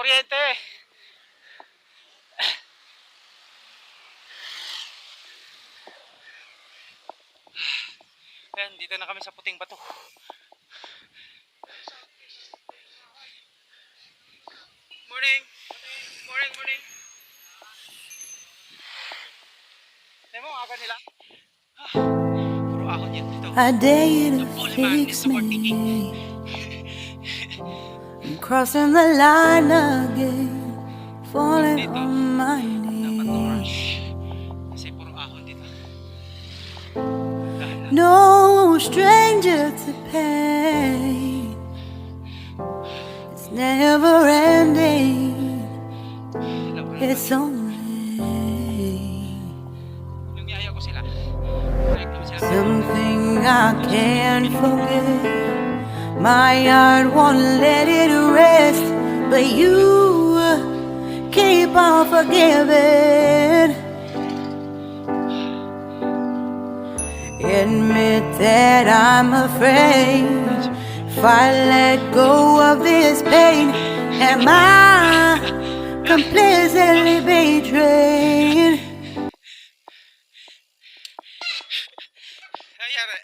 kuryente. Ayan, dito na kami sa puting bato. Morning. Morning. Ayan mo, aga nila. Puro ahon yan dito. I dare you to fix me. I'm crossing the line again, falling on my knees. Kasi puro ahon dito. No stranger to pain. It's never ending. It's only something I can't forget. My heart won't let it rest, but you keep on forgiving. Admit that I'm afraid. If I let go of this pain, am I completely betrayed? Nangyari.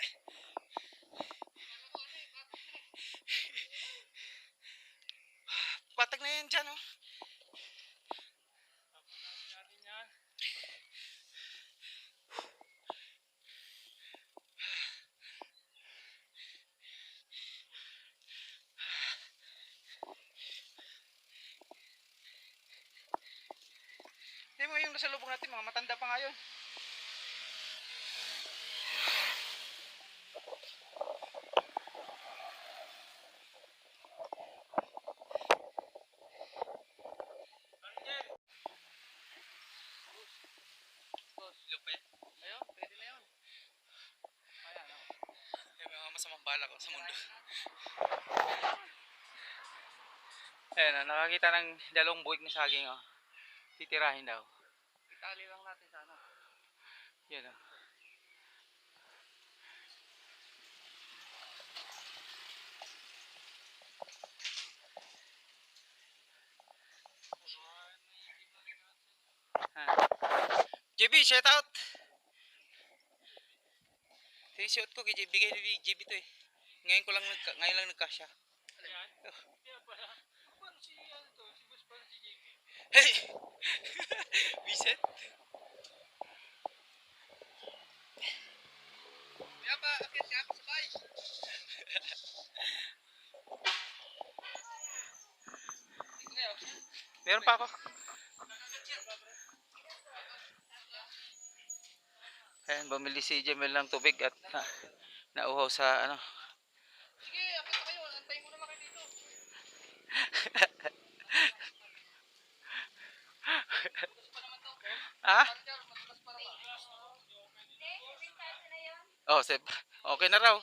Patag na yan dyan, oh. Hindi mo yung nasa lubong natin, mga matanda pa nga yun. Ayun, pwede na yun. Ayan, oh. Yung mga masamang bala ko sa mundo. Ayan, nakakita ng dalawang buwig na saging, oh. Titirahin daw. Itali lang natin sa ano. Yan, oh. JB, shout out! Sinusuot ko kay JB, kay JB to eh. Ngayon lang nagkasya. Ayan? Paano si ano to? Si boss paano si JB? Hey! Vincent? Kaya ba, akit siya ako sabay. Meron pa ako. Ayan, bumili si Jamel ng tubig at nauhaw sa ano. Sige, akit na kayo. Antayin ko naman kayo dito. Ha? Oh, sep. Okay na raw.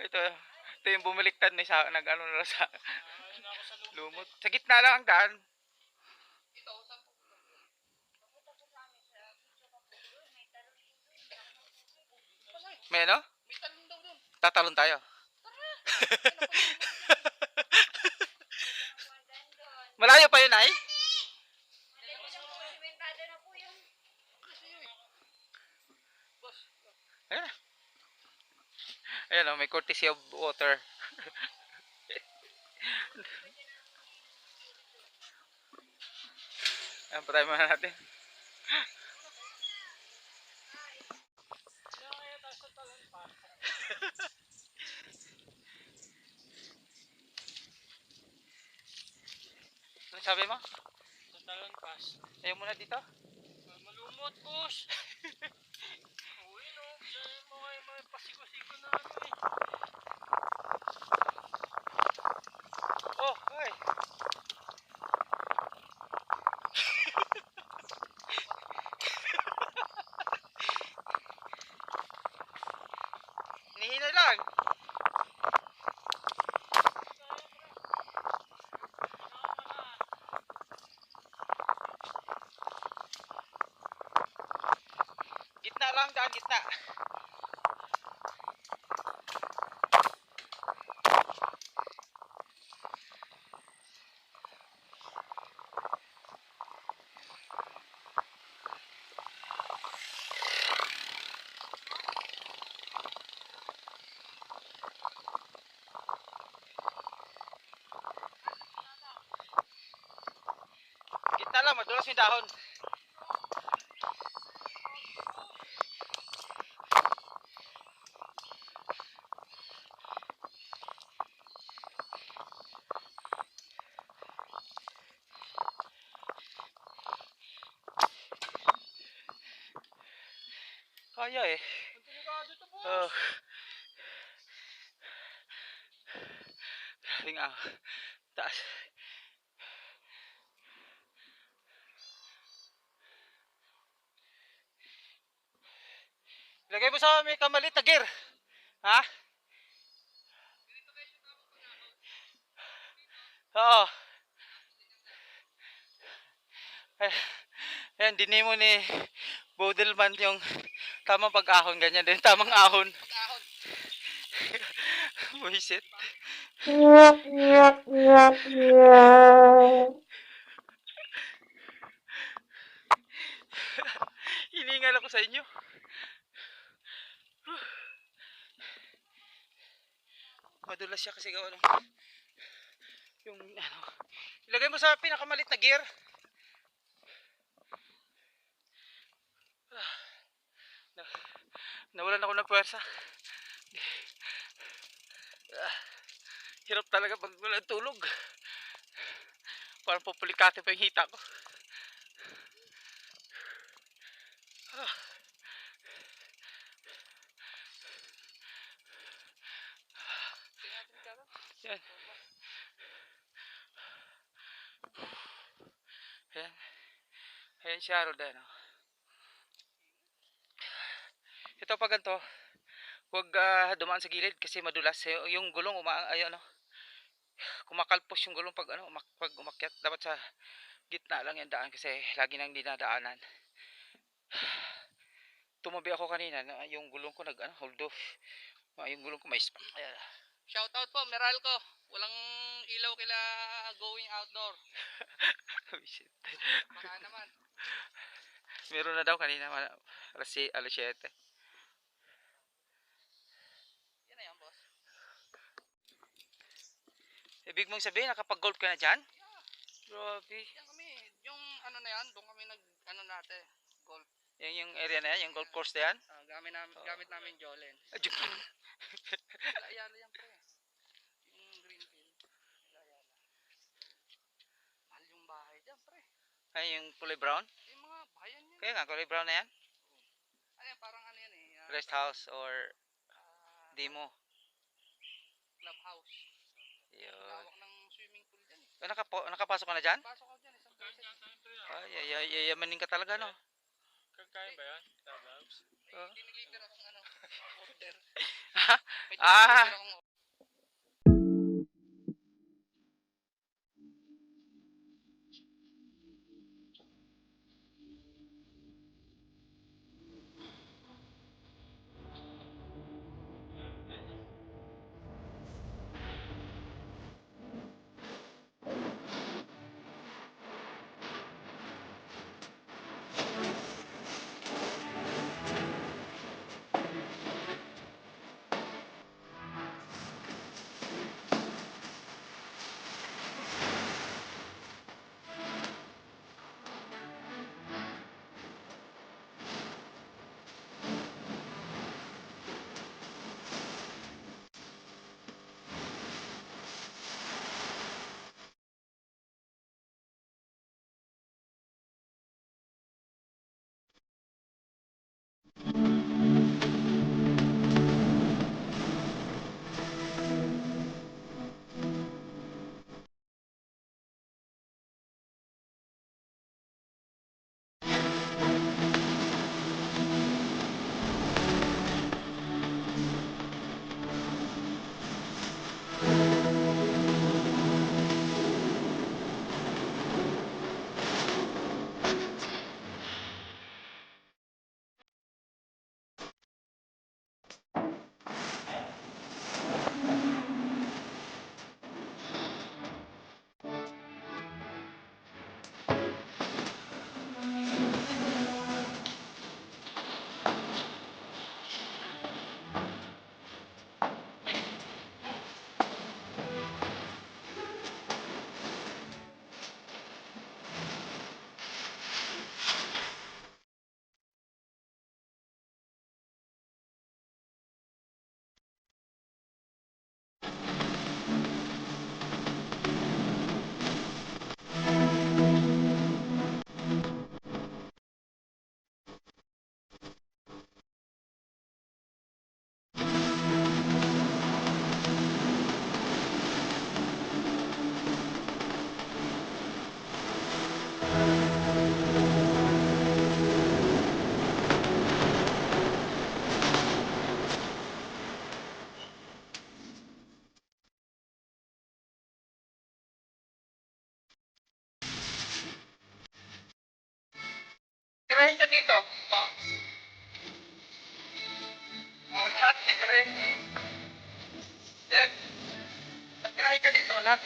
ito yung bumaliktad na sa nag-ano na sa lumot. Sa gitna lang ang daan. May ano? May talon daw doon. Tatalon tayo. Malayo pa yun ay? Ayan. Ayan o, may courtesy of water. Ayan, patay muna natin. Ano sabi mo? Sa talon pass. Ayaw muna dito? Malumot, boss. Uy, no. Sabi mo kayo may pasiko-siko na ano eh. Oh, ay. Hinihina lang. Gitna lang daan, gitna. bukas yung dahon. Kaya eh. Oh. Grabing taas. Lagay mo sa may kamalit na gear. Ha? Oo. Ayan, dini mo ni Bodelman yung tamang pag-ahon. Ganyan din, tamang ahon. Buisit. Hiningal ako sa inyo. Madulas siya kasi gawa ng yung ano. Ilagay mo sa pinakamalit na gear. Nawalan ako ng puwersa. Hirap talaga pag walang tulog. Parang pupulikate pa yung hita ko. Yan. Ayan. Ayan siya, Rodan. Ito pag ganito, huwag dumaan sa gilid kasi madulas. Yung gulong, ayun, kumakalpos yung gulong pag, pag umakyat. Dapat sa gitna lang yung daan kasi lagi nang dinadaanan. Tumabi ako kanina, yung gulong ko hold off. Yung gulong ko may spark. Ayan. Shout out po, Meralco. Walang ilaw kila going outdoor. Oh, shit. Baka naman. Meron na daw kanina, alas 7. Yan na yan, boss. Ibig mong sabihin, nakapag-golf ka na dyan? Yeah. Grabe. Yan kami. Yung ano na yan, doon kami natin. Golf. Yung area na yan, yung golf course na yan? Gamit namin Jolen. Ayala yan, pre. Yung Greenfield. Ayala. Mahal yung bahay dyan, pre. Ay, yung kulay brown? Yung mga bayan yan. Kaya nga, kulay brown na yan? Ano yan, parang ano yan eh. Rest house or demo? Clubhouse. Yun. Lawak ng swimming pool dyan. Nakapasok ka na dyan? Pasok ako dyan, isang beses. Ay, yayamanin ka talaga, no? Kaya ba yan? Clubhouse? May diniliver akong order. Ha? May diniliver akong Tirahin ka dito. Oh. Oh, lahat. Tirahin. Yan. Tirahin ka dito. Lahat.